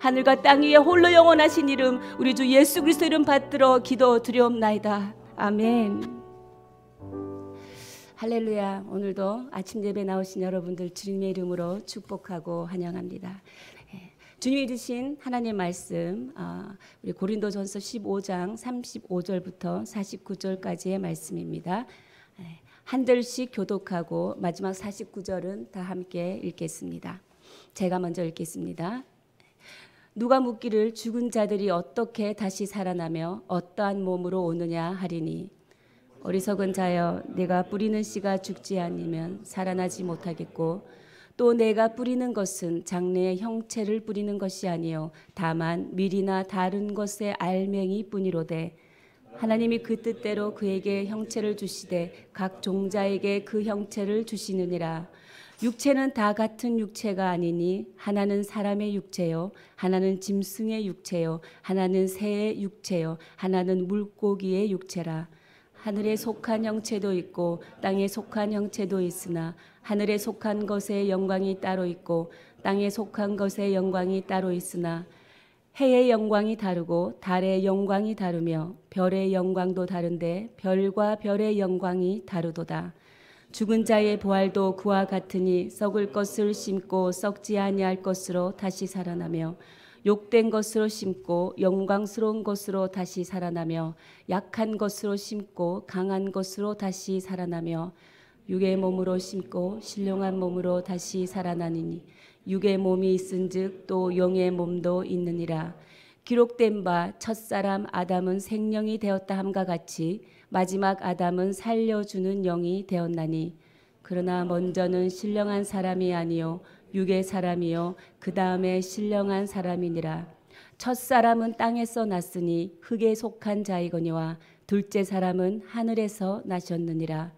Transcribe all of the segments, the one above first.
하늘과 땅 위에 홀로 영원하신 이름 우리 주 예수 그리스도 이름 받들어 기도드리옵나이다. 아멘. 할렐루야. 오늘도 아침 예배 나오신 여러분들 주님의 이름으로 축복하고 환영합니다. 주님이 주신 하나님의 말씀, 우리 고린도전서 15장 35절부터 49절까지의 말씀입니다. 한 절씩 교독하고 마지막 49절은 다 함께 읽겠습니다. 제가 먼저 읽겠습니다. 누가 묻기를 죽은 자들이 어떻게 다시 살아나며 어떠한 몸으로 오느냐 하리니 어리석은 자여 내가 뿌리는 씨가 죽지 않으면 살아나지 못하겠고 또 내가 뿌리는 것은 장래의 형체를 뿌리는 것이 아니요 다만 밀이나 다른 것의 알맹이 뿐이로되 하나님이 그 뜻대로 그에게 형체를 주시되 각 종자에게 그 형체를 주시느니라. 육체는 다 같은 육체가 아니니 하나는 사람의 육체요 하나는 짐승의 육체요 하나는 새의 육체요 하나는 물고기의 육체라. 하늘에 속한 형체도 있고 땅에 속한 형체도 있으나 하늘에 속한 것의 영광이 따로 있고 땅에 속한 것의 영광이 따로 있으나 해의 영광이 다르고 달의 영광이 다르며 별의 영광도 다른데 별과 별의 영광이 다르도다. 죽은 자의 부활도 그와 같으니 썩을 것을 심고 썩지 아니할 것으로 다시 살아나며 욕된 것으로 심고 영광스러운 것으로 다시 살아나며 약한 것으로 심고 강한 것으로 다시 살아나며 육의 몸으로 심고 신령한 몸으로 다시 살아나니 육의 몸이 있은즉 또 영의 몸도 있느니라. 기록된 바 첫사람 아담은 생명이 되었다 함과 같이 마지막 아담은 살려주는 영이 되었나니 그러나 먼저는 신령한 사람이 아니요 육의 사람이요 그 다음에 신령한 사람이니라. 첫사람은 땅에서 났으니 흙에 속한 자이거니와 둘째 사람은 하늘에서 나셨느니라.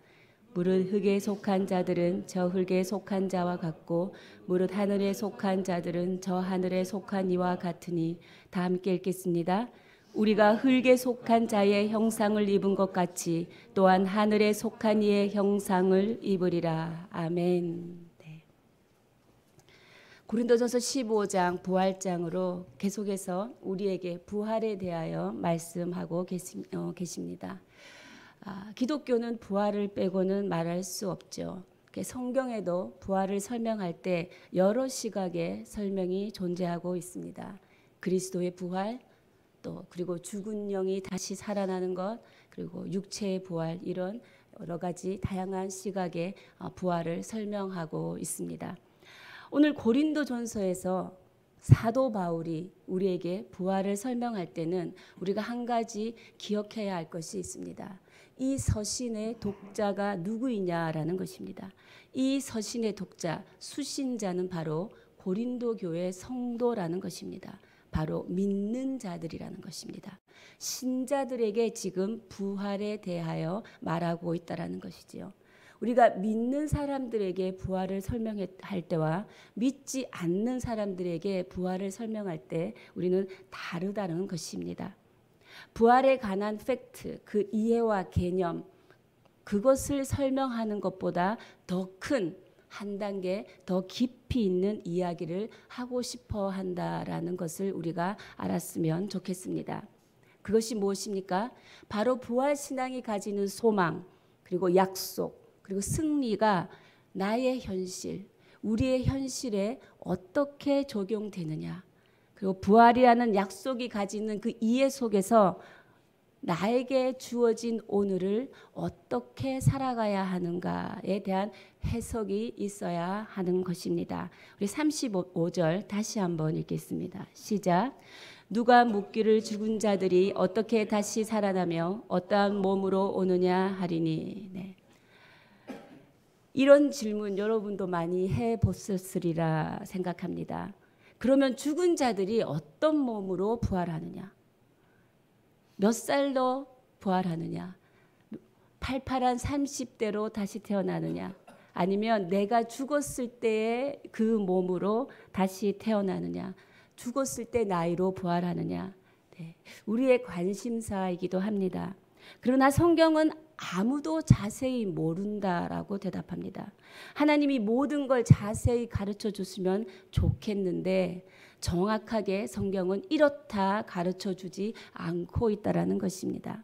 무릇 흙에 속한 자들은 저 흙에 속한 자와 같고 무릇 하늘에 속한 자들은 저 하늘에 속한 이와 같으니 다 함께 읽겠습니다. 우리가 흙에 속한 자의 형상을 입은 것 같이 또한 하늘에 속한 이의 형상을 입으리라. 아멘. 네. 고린도전서 15장 부활장으로 계속해서 우리에게 부활에 대하여 말씀하고 계십니다. 기독교는 부활을 빼고는 말할 수 없죠. 성경에도 부활을 설명할 때 여러 시각의 설명이 존재하고 있습니다. 그리스도의 부활, 또 그리고 죽은 영이 다시 살아나는 것, 그리고 육체의 부활, 이런 여러 가지 다양한 시각의 부활을 설명하고 있습니다. 오늘 고린도전서에서 사도 바울이 우리에게 부활을 설명할 때는 우리가 한 가지 기억해야 할 것이 있습니다. 이 서신의 독자가 누구이냐라는 것입니다. 이 서신의 독자, 수신자는 바로 고린도 교회 성도라는 것입니다. 바로 믿는 자들이라는 것입니다. 신자들에게 지금 부활에 대하여 말하고 있다라는 것이지요. 우리가 믿는 사람들에게 부활을 설명할 때와 믿지 않는 사람들에게 부활을 설명할 때 우리는 다르다는 것입니다. 부활에 관한 팩트, 그 이해와 개념, 그것을 설명하는 것보다 더 큰 한 단계 더 깊이 있는 이야기를 하고 싶어 한다라는 것을 우리가 알았으면 좋겠습니다. 그것이 무엇입니까? 바로 부활신앙이 가지는 소망, 그리고 약속, 그리고 승리가 나의 현실, 우리의 현실에 어떻게 적용되느냐, 그리고 부활이라는 약속이 가지는 그 이해 속에서 나에게 주어진 오늘을 어떻게 살아가야 하는가에 대한 해석이 있어야 하는 것입니다. 우리 35절 다시 한번 읽겠습니다. 시작. 누가 묻기를 죽은 자들이 어떻게 다시 살아나며 어떠한 몸으로 오느냐 하리니. 네. 이런 질문 여러분도 많이 해보셨으리라 생각합니다. 그러면 죽은 자들이 어떤 몸으로 부활하느냐? 몇 살로 부활하느냐? 팔팔한 30대로 다시 태어나느냐? 아니면 내가 죽었을 때의 그 몸으로 다시 태어나느냐? 죽었을 때 나이로 부활하느냐? 네, 우리의 관심사이기도 합니다. 그러나 성경은 아무도 자세히 모른다라고 대답합니다. 하나님이 모든 걸 자세히 가르쳐 줬으면 좋겠는데 정확하게 성경은 이렇다 가르쳐 주지 않고 있다라는 것입니다.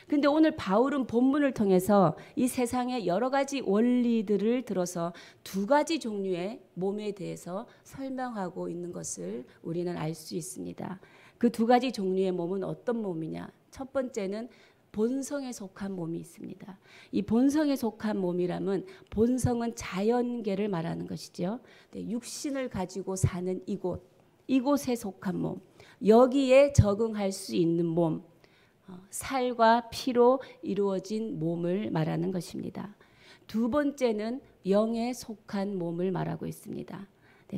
근데 오늘 바울은 본문을 통해서 이 세상의 여러 가지 원리들을 들어서 두 가지 종류의 몸에 대해서 설명하고 있는 것을 우리는 알 수 있습니다. 그 두 가지 종류의 몸은 어떤 몸이냐? 첫 번째는 본성에 속한 몸이 있습니다. 이 본성에 속한 몸이라면 본성은 자연계를 말하는 것이죠. 육신을 가지고 사는 이곳에 속한 몸, 여기에 적응할 수 있는 몸, 살과 피로 이루어진 몸을 말하는 것입니다. 두 번째는 영에 속한 몸을 말하고 있습니다.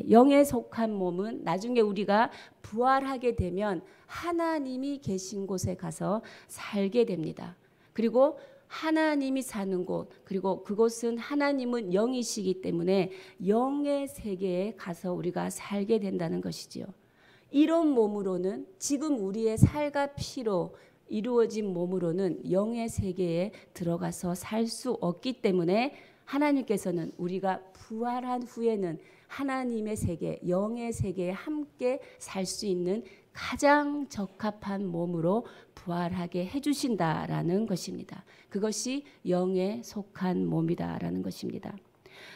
영에 속한 몸은 나중에 우리가 부활하게 되면 하나님이 계신 곳에 가서 살게 됩니다. 그리고 하나님이 사는 곳, 그리고 그곳은 하나님은 영이시기 때문에 영의 세계에 가서 우리가 살게 된다는 것이지요. 이런 몸으로는 지금 우리의 살과 피로 이루어진 몸으로는 영의 세계에 들어가서 살 수 없기 때문에 하나님께서는 우리가 부활한 후에는 하나님의 세계, 영의 세계에 함께 살 수 있는 가장 적합한 몸으로 부활하게 해주신다라는 것입니다. 그것이 영에 속한 몸이다라는 것입니다.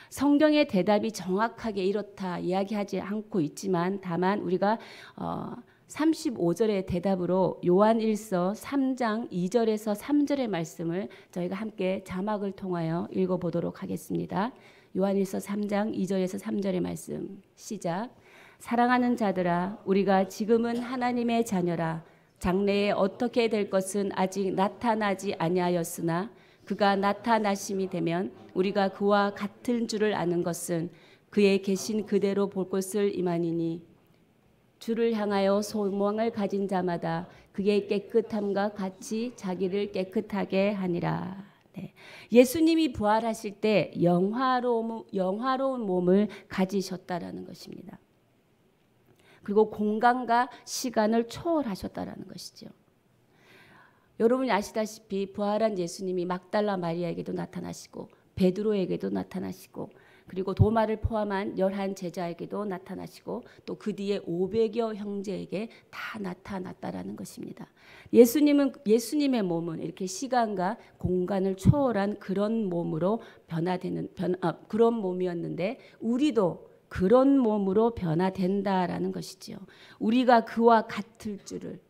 성경의 대답이 정확하게 이렇다 이야기하지 않고 있지만 다만 우리가 35절의 대답으로 요한일서 3장 2절에서 3절의 말씀을 저희가 함께 자막을 통하여 읽어보도록 하겠습니다. 요한일서 3장 2절에서 3절의 말씀 시작. 사랑하는 자들아 우리가 지금은 하나님의 자녀라. 장래에 어떻게 될 것은 아직 나타나지 아니하였으나 그가 나타나심이 되면 우리가 그와 같은 줄을 아는 것은 그의 계신 그대로 볼 것을 임하니니 주를 향하여 소망을 가진 자마다 그의 깨끗함과 같이 자기를 깨끗하게 하니라. 네. 예수님이 부활하실 때 영화로운 몸을 가지셨다라는 것입니다. 그리고 공간과 시간을 초월하셨다라는 것이죠. 여러분이 아시다시피 부활한 예수님이 막달라 마리아에게도 나타나시고 베드로에게도 나타나시고 그리고 도마를 포함한 11 제자에게도 나타나시고 또 그 뒤에 500여 형제에게 다 나타났다라는 것입니다. 예수님의 몸은 이렇게 시간과 공간을 초월한 그런 몸으로 그런 몸이었는데 우리도 그런 몸으로 변화된다라는 것이지요. 우리가 그와 같을 줄을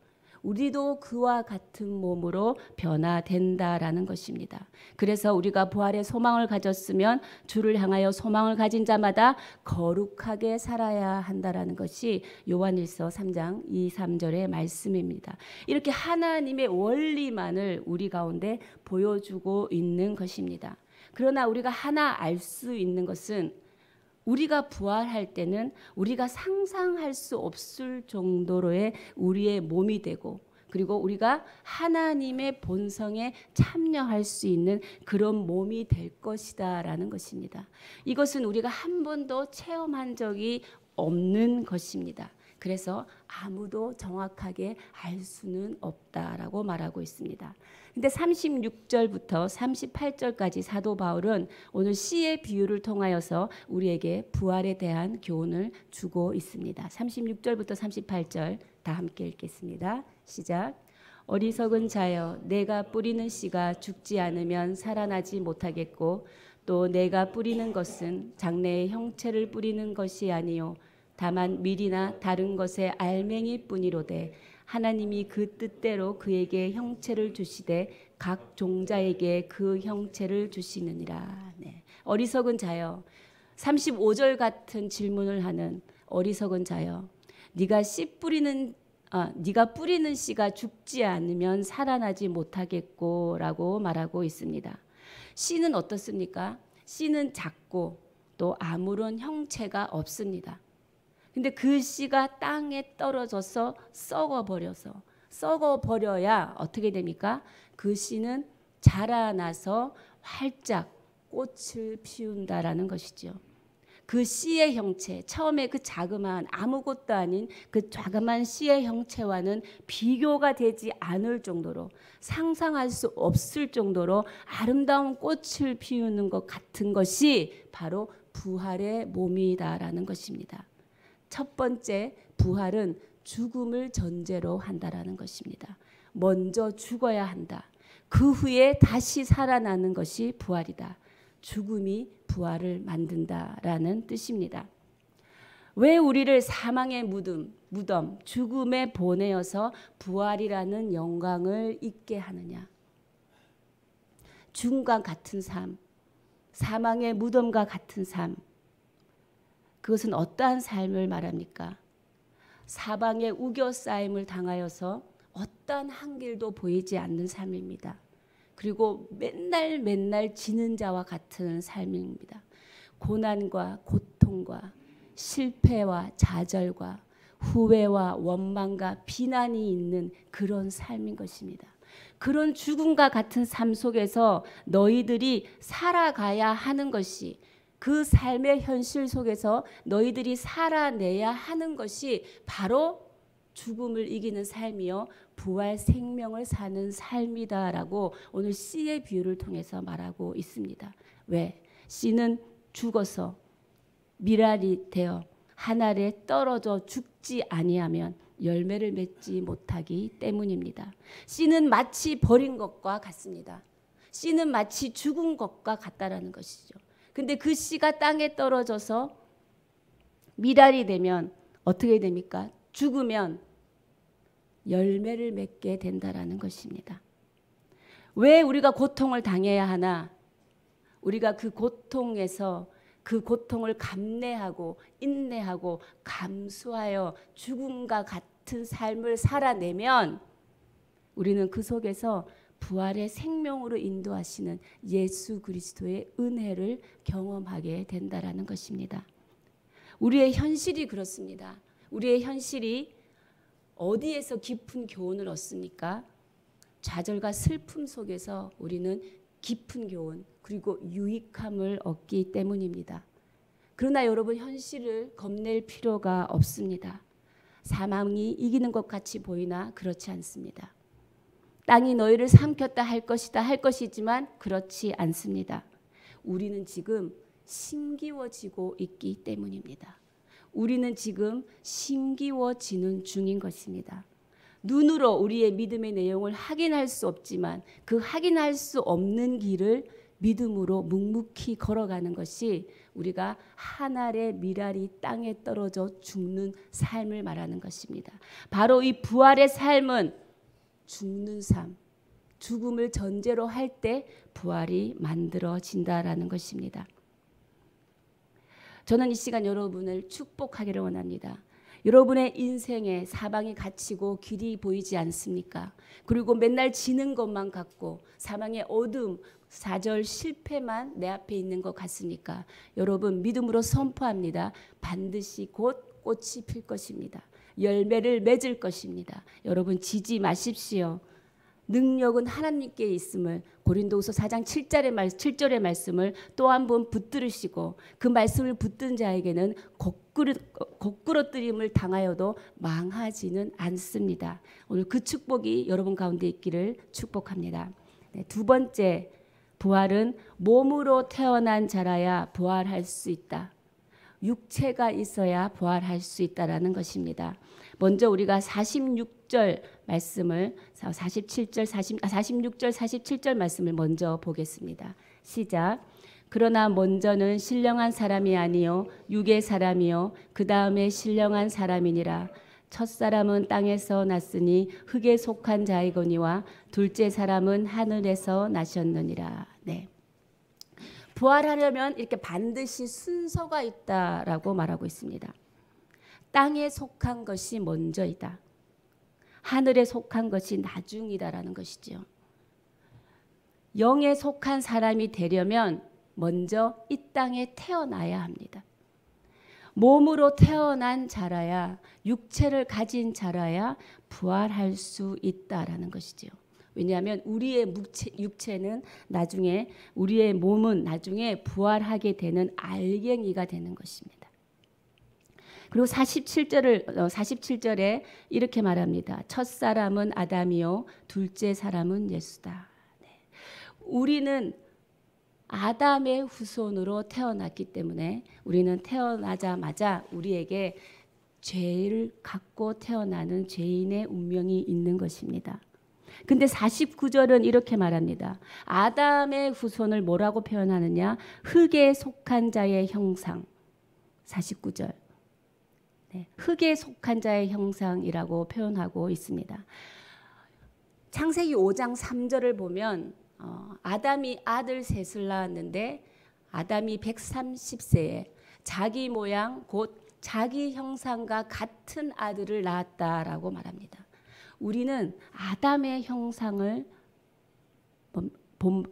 우리도 그와 같은 몸으로 변화된다라는 것입니다. 그래서 우리가 부활의 소망을 가졌으면 주를 향하여 소망을 가진 자마다 거룩하게 살아야 한다라는 것이 요한일서 3장 2, 3절의 말씀입니다. 이렇게 하나님의 원리만을 우리 가운데 보여주고 있는 것입니다. 그러나 우리가 하나 알 수 있는 것은 우리가 부활할 때는 우리가 상상할 수 없을 정도로의 우리의 몸이 되고 그리고 우리가 하나님의 본성에 참여할 수 있는 그런 몸이 될 것이다라는 것입니다. 이것은 우리가 한 번도 체험한 적이 없는 것입니다. 그래서 아무도 정확하게 알 수는 없다라고 말하고 있습니다. 근데 36절부터 38절까지 사도 바울은 오늘 시의 비유를 통하여서 우리에게 부활에 대한 교훈을 주고 있습니다. 36절부터 38절 다 함께 읽겠습니다. 시작. 어리석은 자여 내가 뿌리는 씨가 죽지 않으면 살아나지 못하겠고 또 내가 뿌리는 것은 장래의 형체를 뿌리는 것이 아니요 다만 밀이나 다른 것의 알맹이 뿐이로되 하나님이 그 뜻대로 그에게 형체를 주시되 각 종자에게 그 형체를 주시느니라. 네. 어리석은 자여 35절 같은 질문을 하는 어리석은 자여 네가 뿌리는 씨가 죽지 않으면 살아나지 못하겠고라고 말하고 있습니다. 씨는 어떻습니까? 씨는 작고 또 아무런 형체가 없습니다. 근데 그 씨가 땅에 떨어져서 썩어버려야 어떻게 됩니까? 그 씨는 자라나서 활짝 꽃을 피운다라는 것이죠. 그 씨의 형체, 처음에 그 자그마한 아무것도 아닌 그 자그마한 씨의 형체와는 비교가 되지 않을 정도로, 상상할 수 없을 정도로 아름다운 꽃을 피우는 것 같은 것이 바로 부활의 몸이다라는 것입니다. 첫 번째, 부활은 죽음을 전제로 한다라는 것입니다. 먼저 죽어야 한다. 그 후에 다시 살아나는 것이 부활이다. 죽음이 부활을 만든다라는 뜻입니다. 왜 우리를 사망의 무덤, 죽음에 보내어서 부활이라는 영광을 잊게 하느냐? 죽음과 같은 삶, 사망의 무덤과 같은 삶, 그것은 어떠한 삶을 말합니까? 사방에 우겨싸임을 당하여서 어떠한 한 길도 보이지 않는 삶입니다. 그리고 맨날 지는 자와 같은 삶입니다. 고난과 고통과 실패와 좌절과 후회와 원망과 비난이 있는 그런 삶인 것입니다. 그런 죽음과 같은 삶 속에서 너희들이 살아가야 하는 것이, 그 삶의 현실 속에서 너희들이 살아내야 하는 것이 바로 죽음을 이기는 삶이요 부활 생명을 사는 삶이다라고 오늘 씨의 비유를 통해서 말하고 있습니다. 왜? 씨는 죽어서 밀알이 되어 하늘에 떨어져 죽지 아니하면 열매를 맺지 못하기 때문입니다. 씨는 마치 버린 것과 같습니다. 씨는 마치 죽은 것과 같다라는 것이죠. 근데 그 씨가 땅에 떨어져서 밀알이 되면 어떻게 됩니까? 죽으면 열매를 맺게 된다라는 것입니다. 왜 우리가 고통을 당해야 하나? 우리가 그 고통에서 그 고통을 감내하고 인내하고 감수하여 죽음과 같은 삶을 살아내면 우리는 그 속에서 부활의 생명으로 인도하시는 예수 그리스도의 은혜를 경험하게 된다라는 것입니다. 우리의 현실이 그렇습니다. 우리의 현실이 어디에서 깊은 교훈을 얻습니까? 좌절과 슬픔 속에서 우리는 깊은 교훈 그리고 유익함을 얻기 때문입니다. 그러나 여러분, 현실을 겁낼 필요가 없습니다. 사망이 이기는 것 같이 보이나 그렇지 않습니다. 땅이 너희를 삼켰다 할 것이지만 그렇지 않습니다. 우리는 지금 심기워지고 있기 때문입니다. 우리는 지금 심기워지는 중인 것입니다. 눈으로 우리의 믿음의 내용을 확인할 수 없지만 그 확인할 수 없는 길을 믿음으로 묵묵히 걸어가는 것이 우리가 한 알의 밀알이 땅에 떨어져 죽는 삶을 말하는 것입니다. 바로 이 부활의 삶은 죽는 삶, 죽음을 전제로 할 때 부활이 만들어진다라는 것입니다. 저는 이 시간 여러분을 축복하기를 원합니다. 여러분의 인생에 사방이 갇히고 길이 보이지 않습니까? 그리고 맨날 지는 것만 같고 사망의 어둠, 좌절, 실패만 내 앞에 있는 것 같습니까? 여러분, 믿음으로 선포합니다. 반드시 곧 꽃이 필 것입니다. 열매를 맺을 것입니다. 여러분, 지지 마십시오. 능력은 하나님께 있음을 고린도후서 4장 7절의 말씀을 또 한 번 붙들으시고 그 말씀을 붙든 자에게는 거꾸러뜨림을 당하여도 망하지는 않습니다. 오늘 그 축복이 여러분 가운데 있기를 축복합니다. 네, 두 번째, 부활은 몸으로 태어난 자라야 부활할 수 있다. 육체가 있어야 부활할 수 있다라는 것입니다. 먼저 우리가 46절 말씀을 47절 말씀을 먼저 보겠습니다. 시작. 그러나 먼저는 신령한 사람이 아니요 육의 사람이요 그 다음에 신령한 사람이니라. 첫사람은 땅에서 났으니 흙에 속한 자이거니와 둘째 사람은 하늘에서 나셨느니라. 네. 부활하려면 이렇게 반드시 순서가 있다라고 말하고 있습니다. 땅에 속한 것이 먼저이다. 하늘에 속한 것이 나중이다라는 것이죠. 영에 속한 사람이 되려면 먼저 이 땅에 태어나야 합니다. 몸으로 태어난 자라야, 육체를 가진 자라야 부활할 수 있다라는 것이죠. 왜냐하면 우리의 육체는 나중에, 우리의 몸은 나중에 부활하게 되는 알갱이가 되는 것입니다. 그리고 47절에 이렇게 말합니다. 첫 사람은 아담이요 둘째 사람은 예수다. 네. 우리는 아담의 후손으로 태어났기 때문에 우리는 태어나자마자 우리에게 죄를 갖고 태어나는 죄인의 운명이 있는 것입니다. 근데 49절은 이렇게 말합니다. 아담의 후손을 뭐라고 표현하느냐? 흙에 속한 자의 형상. 49절. 네, 흙에 속한 자의 형상이라고 표현하고 있습니다. 창세기 5장 3절을 보면 아담이 아들 셋을 낳았는데 아담이 130세에 자기 모양 곧 자기 형상과 같은 아들을 낳았다라고 말합니다. 우리는 아담의 형상을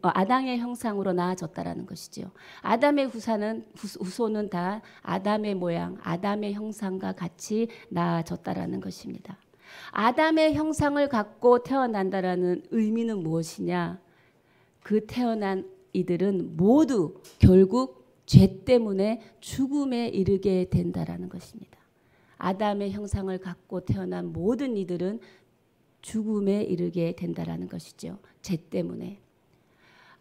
아담의 형상으로 나아졌다라는 것이죠. 아담의 후손은 다 아담의 모양, 아담의 형상과 같이 나아졌다라는 것입니다. 아담의 형상을 갖고 태어난다라는 의미는 무엇이냐? 그 태어난 이들은 모두 결국 죄 때문에 죽음에 이르게 된다라는 것입니다. 아담의 형상을 갖고 태어난 모든 이들은 죽음에 이르게 된다라는 것이죠. 죄 때문에.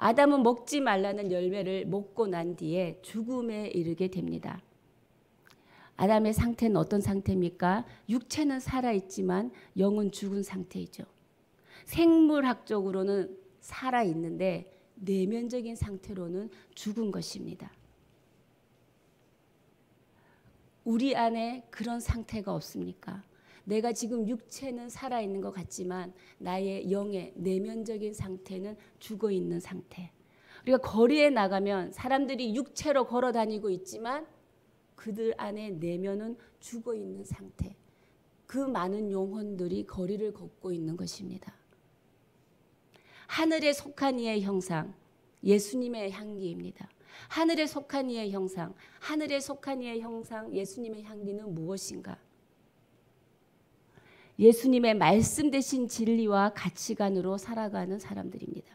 아담은 먹지 말라는 열매를 먹고 난 뒤에 죽음에 이르게 됩니다. 아담의 상태는 어떤 상태입니까? 육체는 살아있지만 영은 죽은 상태이죠. 생물학적으로는 살아있는데 내면적인 상태로는 죽은 것입니다. 우리 안에 그런 상태가 없습니까? 내가 지금 육체는 살아있는 것 같지만 나의 영의 내면적인 상태는 죽어있는 상태. 우리가 거리에 나가면 사람들이 육체로 걸어 다니고 있지만 그들 안에 내면은 죽어있는 상태. 그 많은 영혼들이 거리를 걷고 있는 것입니다. 하늘에 속한 이의 형상, 예수님의 향기입니다. 하늘에 속한 이의 형상, 하늘에 속한 이의 형상, 예수님의 향기는 무엇인가? 예수님의 말씀 대신 진리와 가치관으로 살아가는 사람들입니다.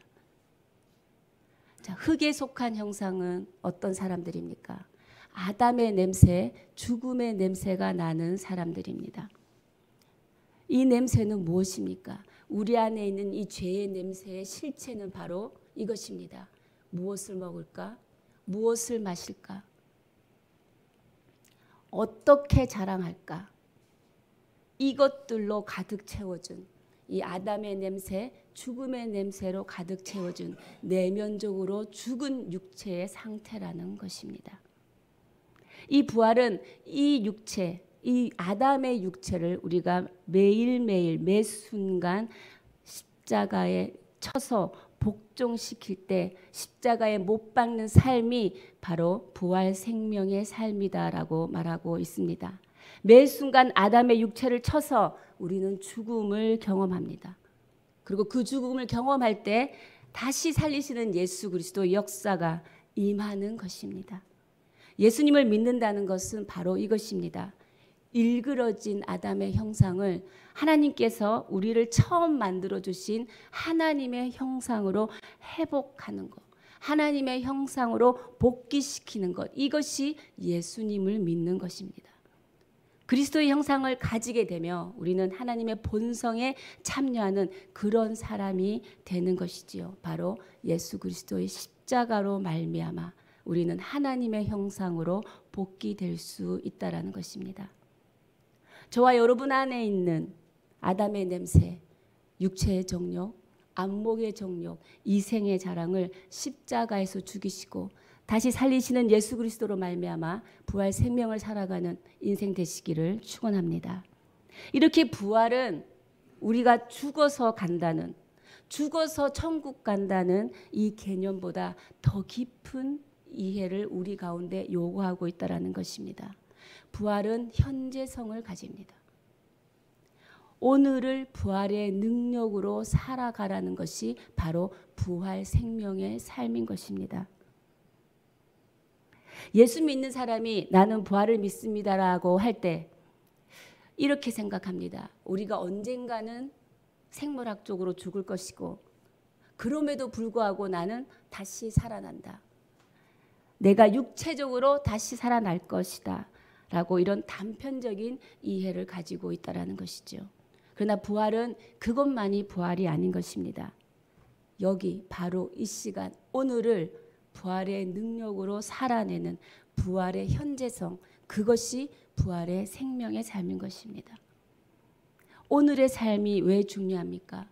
자, 흙에 속한 형상은 어떤 사람들입니까? 아담의 냄새, 죽음의 냄새가 나는 사람들입니다. 이 냄새는 무엇입니까? 우리 안에 있는 이 죄의 냄새의 실체는 바로 이것입니다. 무엇을 먹을까? 무엇을 마실까? 어떻게 자랑할까? 이것들로 가득 채워준 이 아담의 냄새, 죽음의 냄새로 가득 채워준 내면적으로 죽은 육체의 상태라는 것입니다. 이 부활은 이 육체, 이 아담의 육체를 우리가 매일매일 매 순간 십자가에 쳐서 복종시킬 때 십자가에 못 박는 삶이 바로 부활 생명의 삶이다라고 말하고 있습니다. 매 순간 아담의 육체를 쳐서 우리는 죽음을 경험합니다. 그리고 그 죽음을 경험할 때 다시 살리시는 예수 그리스도의 역사가 임하는 것입니다. 예수님을 믿는다는 것은 바로 이것입니다. 일그러진 아담의 형상을 하나님께서 우리를 처음 만들어주신 하나님의 형상으로 회복하는 것, 하나님의 형상으로 복귀시키는 것, 이것이 예수님을 믿는 것입니다. 그리스도의 형상을 가지게 되며 우리는 하나님의 본성에 참여하는 그런 사람이 되는 것이지요. 바로 예수 그리스도의 십자가로 말미암아 우리는 하나님의 형상으로 복귀될 수 있다라는 것입니다. 저와 여러분 안에 있는 아담의 냄새, 육체의 정욕, 안목의 정욕, 이생의 자랑을 십자가에서 죽이시고 다시 살리시는 예수 그리스도로 말미암아 부활 생명을 살아가는 인생 되시기를 축원합니다. 이렇게 부활은 우리가 죽어서 간다는, 죽어서 천국 간다는 이 개념보다 더 깊은 이해를 우리 가운데 요구하고 있다는 것입니다. 부활은 현재성을 가집니다. 오늘을 부활의 능력으로 살아가라는 것이 바로 부활 생명의 삶인 것입니다. 예수 믿는 사람이 나는 부활을 믿습니다라고 할 때 이렇게 생각합니다. 우리가 언젠가는 생물학적으로 죽을 것이고 그럼에도 불구하고 나는 다시 살아난다. 내가 육체적으로 다시 살아날 것이다. 라고 이런 단편적인 이해를 가지고 있다는 것이죠. 그러나 부활은 그것만이 부활이 아닌 것입니다. 여기 바로 이 시간 오늘을 부활의 능력으로 살아내는 부활의 현재성, 그것이 부활의 생명의 삶인 것입니다. 오늘의 삶이 왜 중요합니까?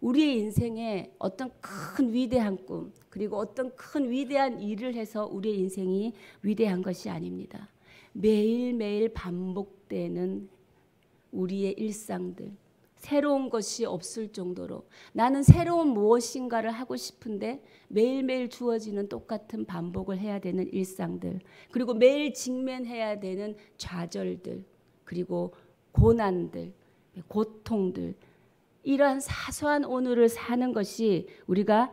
우리의 인생에 어떤 큰 위대한 꿈 그리고 어떤 큰 위대한 일을 해서 우리의 인생이 위대한 것이 아닙니다. 매일매일 반복되는 우리의 일상들, 새로운 것이 없을 정도로 나는 새로운 무엇인가를 하고 싶은데 매일매일 주어지는 똑같은 반복을 해야 되는 일상들, 그리고 매일 직면해야 되는 좌절들, 그리고 고난들, 고통들, 이러한 사소한 오늘을 사는 것이 우리가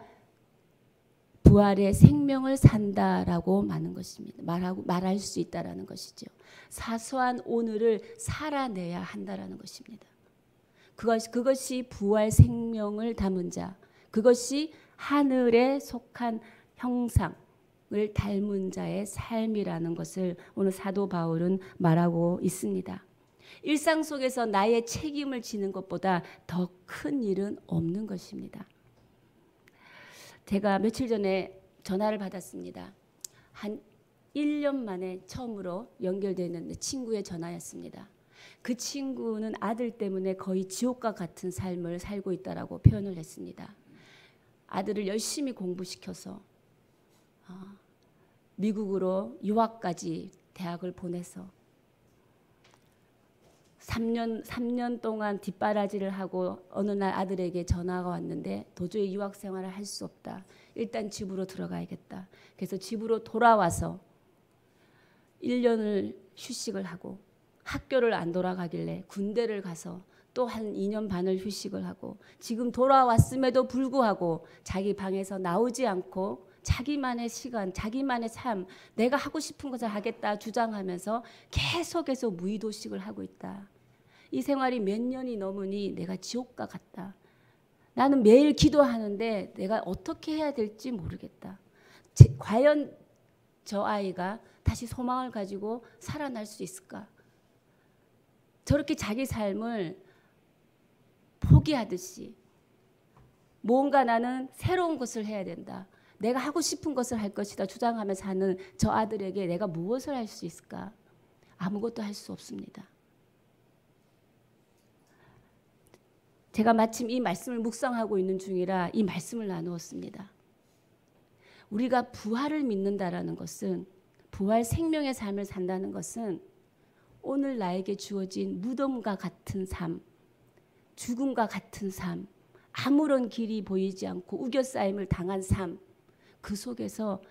부활의 생명을 산다라고 말하는 것입니다. 말할 수 있다라는 것이죠. 사소한 오늘을 살아내야 한다라는 것입니다. 그것이 부활 생명을 담은 자, 그것이 하늘에 속한 형상을 닮은 자의 삶이라는 것을 오늘 사도 바울은 말하고 있습니다. 일상 속에서 나의 책임을 지는 것보다 더 큰 일은 없는 것입니다. 제가 며칠 전에 전화를 받았습니다. 한 1년 만에 처음으로 연결되는 친구의 전화였습니다. 그 친구는 아들 때문에 거의 지옥과 같은 삶을 살고 있다라고 표현을 했습니다. 아들을 열심히 공부시켜서 미국으로 유학까지 대학을 보내서 3년 동안 뒷바라지를 하고 어느 날 아들에게 전화가 왔는데 도저히 유학 생활을 할 수 없다. 일단 집으로 들어가야겠다. 그래서 집으로 돌아와서 1년을 휴식을 하고 학교를 안 돌아가길래 군대를 가서 또 한 2년 반을 휴식을 하고 지금 돌아왔음에도 불구하고 자기 방에서 나오지 않고 자기만의 시간, 자기만의 삶, 내가 하고 싶은 것을 하겠다 주장하면서 계속해서 무의도식을 하고 있다. 이 생활이 몇 년이 넘으니 내가 지옥과 같다. 나는 매일 기도하는데 내가 어떻게 해야 될지 모르겠다. 과연 저 아이가 다시 소망을 가지고 살아날 수 있을까? 저렇게 자기 삶을 포기하듯이 뭔가 나는 새로운 것을 해야 된다. 내가 하고 싶은 것을 할 것이다 주장하면서 사는 저 아들에게 내가 무엇을 할 수 있을까? 아무것도 할 수 없습니다. 제가 마침 이 말씀을 묵상하고 있는 중이라 이 말씀을 나누었습니다. 우리가 부활을 믿는다라는 것은, 부활 생명의 삶을 산다는 것은 오늘 나에게 주어진 무덤과 같은 삶, 죽음과 같은 삶, 아무런 길이 보이지 않고 우겨싸임을 당한 삶, 그 속에서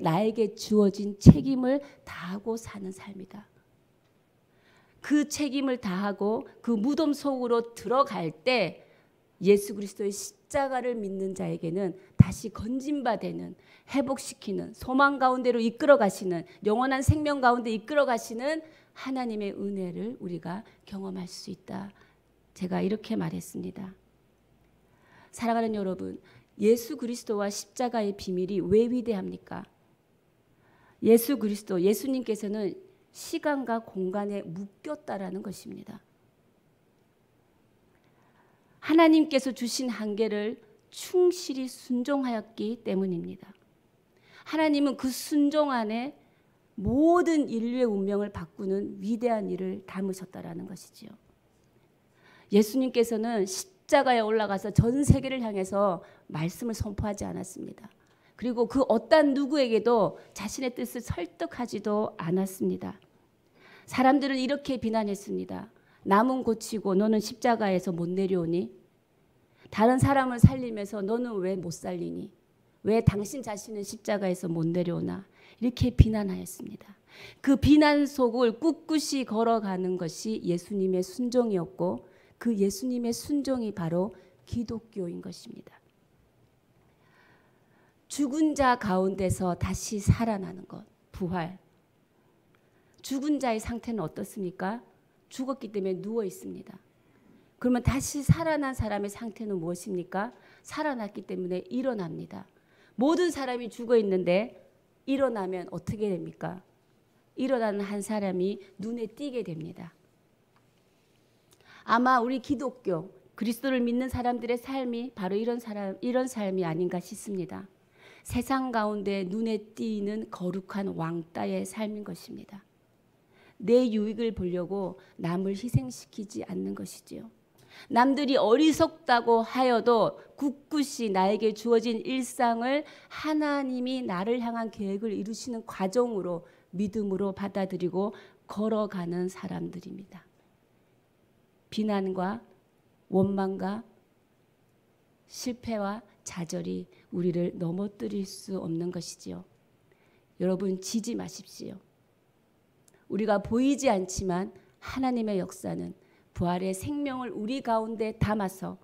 나에게 주어진 책임을 다하고 사는 삶이다. 그 책임을 다하고 그 무덤 속으로 들어갈 때 예수 그리스도의 십자가를 믿는 자에게는 다시 건진바되는, 회복시키는, 소망 가운데로 이끌어 가시는, 영원한 생명 가운데 이끌어 가시는 하나님의 은혜를 우리가 경험할 수 있다. 제가 이렇게 말했습니다. 사랑하는 여러분, 예수 그리스도와 십자가의 비밀이 왜 위대합니까? 예수 그리스도, 예수님께서는 시간과 공간에 묶였다라는 것입니다. 하나님께서 주신 한계를 충실히 순종하였기 때문입니다. 하나님은 그 순종 안에 모든 인류의 운명을 바꾸는 위대한 일을 담으셨다라는 것이지요. 예수님께서는 십자가에 올라가서 전 세계를 향해서 말씀을 선포하지 않았습니다. 그리고 그 어떤 누구에게도 자신의 뜻을 설득하지도 않았습니다. 사람들은 이렇게 비난했습니다. 남은 고치고 너는 십자가에서 못 내려오니? 다른 사람을 살리면서 너는 왜 못 살리니? 왜 당신 자신은 십자가에서 못 내려오나? 이렇게 비난하였습니다. 그 비난 속을 꿋꿋이 걸어가는 것이 예수님의 순종이었고, 그 예수님의 순종이 바로 기독교인 것입니다. 죽은 자 가운데서 다시 살아나는 것, 부활. 죽은 자의 상태는 어떻습니까? 죽었기 때문에 누워 있습니다. 그러면 다시 살아난 사람의 상태는 무엇입니까? 살아났기 때문에 일어납니다. 모든 사람이 죽어 있는데 일어나면 어떻게 됩니까? 일어나는 한 사람이 눈에 띄게 됩니다. 아마 우리 기독교, 그리스도를 믿는 사람들의 삶이 바로 이런 삶이 아닌가 싶습니다. 세상 가운데 눈에 띄는 거룩한 왕따의 삶인 것입니다. 내 유익을 보려고 남을 희생시키지 않는 것이지요. 남들이 어리석다고 하여도 굳굳이 나에게 주어진 일상을 하나님이 나를 향한 계획을 이루시는 과정으로 믿음으로 받아들이고 걸어가는 사람들입니다. 비난과 원망과 실패와 좌절이 우리를 넘어뜨릴 수 없는 것이지요. 여러분, 지지 마십시오. 우리가 보이지 않지만 하나님의 역사는 부활의 생명을 우리 가운데 담아서,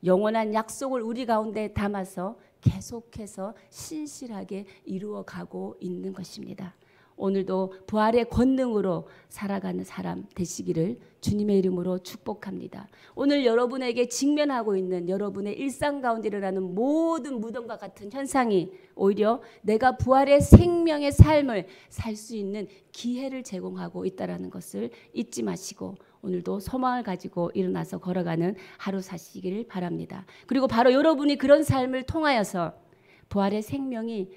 영원한 약속을 우리 가운데 담아서 계속해서 신실하게 이루어가고 있는 것입니다. 오늘도 부활의 권능으로 살아가는 사람 되시기를 주님의 이름으로 축복합니다. 오늘 여러분에게 직면하고 있는 여러분의 일상 가운데 일어나는 모든 무덤과 같은 현상이 오히려 내가 부활의 생명의 삶을 살 수 있는 기회를 제공하고 있다는 것을 잊지 마시고 오늘도 소망을 가지고 일어나서 걸어가는 하루 사시기를 바랍니다. 그리고 바로 여러분이 그런 삶을 통하여서 부활의 생명이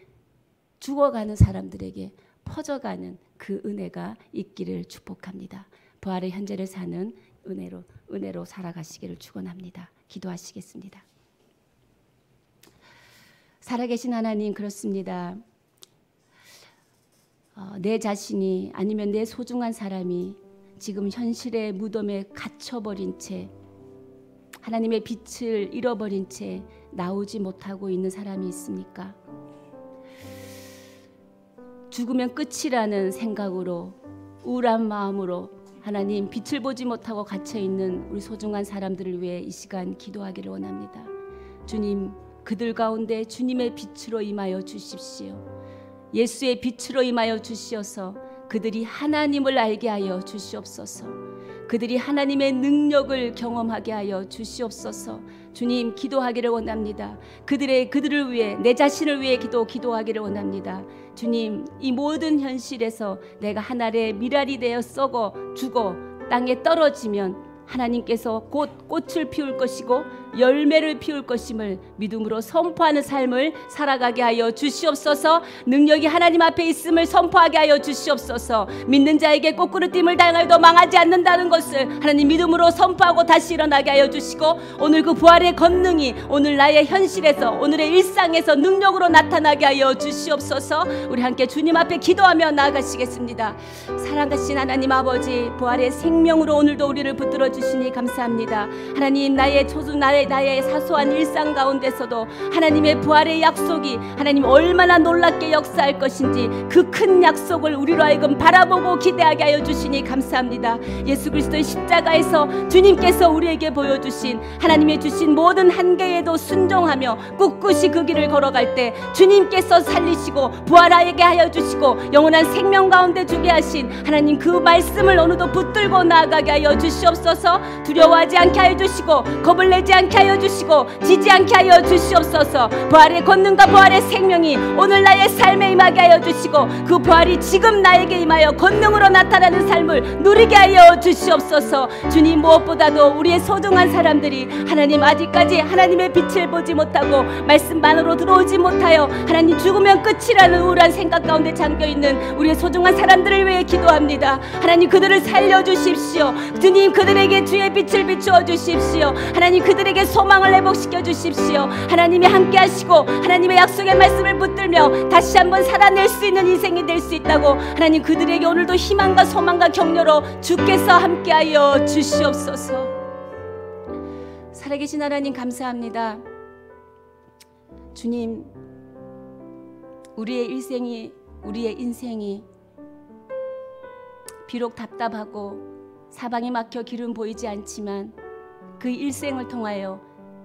죽어가는 사람들에게 퍼져가는 그 은혜가 있기를 축복합니다. 부활의 현재를 사는 은혜로 살아가시기를 축원합니다. 기도하시겠습니다. 살아계신 하나님, 그렇습니다. 내 자신이 아니면 내 소중한 사람이 지금 현실의 무덤에 갇혀버린 채, 하나님의 빛을 잃어버린 채 나오지 못하고 있는 사람이 있습니까? 죽으면 끝이라는 생각으로, 우울한 마음으로 하나님 빛을 보지 못하고 갇혀있는 우리 소중한 사람들을 위해 이 시간 기도하기를 원합니다. 주님, 그들 가운데 주님의 빛으로 임하여 주십시오. 예수의 빛으로 임하여 주시어서 그들이 하나님을 알게 하여 주시옵소서. 그들이 하나님의 능력을 경험하게 하여 주시옵소서. 주님, 기도하기를 원합니다. 그들을 위해, 내 자신을 위해 기도하기를 원합니다. 주님, 이 모든 현실에서 내가 하늘의 밀알이 되어 썩어 죽어 땅에 떨어지면 하나님께서 곧 꽃을 피울 것이고 열매를 피울 것임을 믿음으로 선포하는 삶을 살아가게 하여 주시옵소서. 능력이 하나님 앞에 있음을 선포하게 하여 주시옵소서. 믿는 자에게 꽃그루팀을 당하여도 망하지 않는다는 것을 하나님 믿음으로 선포하고 다시 일어나게 하여 주시고, 오늘 그 부활의 권능이 오늘 나의 현실에서, 오늘의 일상에서 능력으로 나타나게 하여 주시옵소서. 우리 함께 주님 앞에 기도하며 나아가시겠습니다. 사랑하신 하나님 아버지, 부활의 생명으로 오늘도 우리를 붙들어 주시니 감사합니다. 하나님, 나의 사소한 일상 가운데서도 하나님의 부활의 약속이 하나님 얼마나 놀랍게 역사할 것인지 그 큰 약속을 우리로 하여금 바라보고 기대하게 하여 주시니 감사합니다. 예수 그리스도의 십자가에서 주님께서 우리에게 보여주신 하나님의 주신 모든 한계에도 순종하며 꿋꿋이 그 길을 걸어갈 때 주님께서 살리시고 부활하게 하여 주시고 영원한 생명 가운데 주게 하신 하나님 그 말씀을 오늘도 붙들고 나아가게 하여 주시옵소서. 두려워하지 않게 하여 주시고 겁을 내지 않게 하여 주시고 지지 않게 하여 주시옵소서. 부활의 권능과 부활의 생명이 오늘 나의 삶에 임하게 하여 주시고 그 부활이 지금 나에게 임하여 권능으로 나타나는 삶을 누리게 하여 주시옵소서. 주님, 무엇보다도 우리의 소중한 사람들이 하나님 아직까지 하나님의 빛을 보지 못하고 말씀만으로 들어오지 못하여 하나님 죽으면 끝이라는 우울한 생각 가운데 잠겨있는 우리의 소중한 사람들을 위해 기도합니다. 하나님, 그들을 살려주십시오. 주님, 그들에게 주의 빛을 비추어 주십시오. 하나님, 그들에게 소망을 회복시켜 주십시오. 하나님이 함께 하시고 하나님의 약속의 말씀을 붙들며 다시 한번 살아낼 수 있는 인생이 될 수 있다고 하나님, 그들에게 오늘도 희망과 소망과 격려로 주께서 함께하여 주시옵소서. 살아계신 하나님, 감사합니다. 주님, 우리의 인생이 비록 답답하고 사방이 막혀 길은 보이지 않지만 그 일생을 통하여,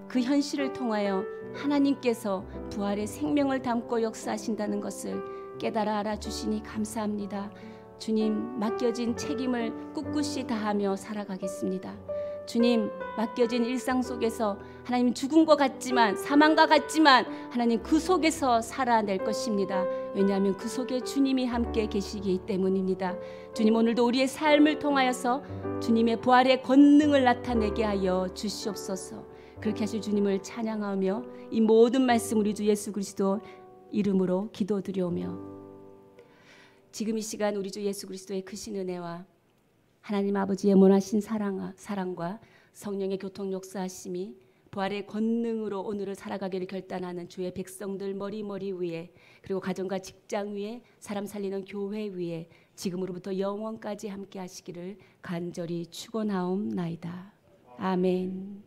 그 현실을 통하여 하나님께서 부활의 생명을 담고 역사하신다는 것을 깨달아 알아주시니 감사합니다. 주님, 맡겨진 책임을 꿋꿋이 다하며 살아가겠습니다. 주님, 맡겨진 일상 속에서 하나님 죽은 것 같지만, 사망과 같지만 하나님 그 속에서 살아낼 것입니다. 왜냐하면 그 속에 주님이 함께 계시기 때문입니다. 주님, 오늘도 우리의 삶을 통하여서 주님의 부활의 권능을 나타내게 하여 주시옵소서. 그렇게 하실 주님을 찬양하며 이 모든 말씀 우리 주 예수 그리스도 이름으로 기도드려오며, 지금 이 시간 우리 주 예수 그리스도의 크신 은혜와 하나님 아버지의 무한하신 사랑과 성령의 교통 역사하심이 부활의 권능으로 오늘을 살아가기를 결단하는 주의 백성들 머리 위에, 그리고 가정과 직장 위에, 사람 살리는 교회 위에 지금으로부터 영원까지 함께 하시기를 간절히 축원하옵나이다. 아멘.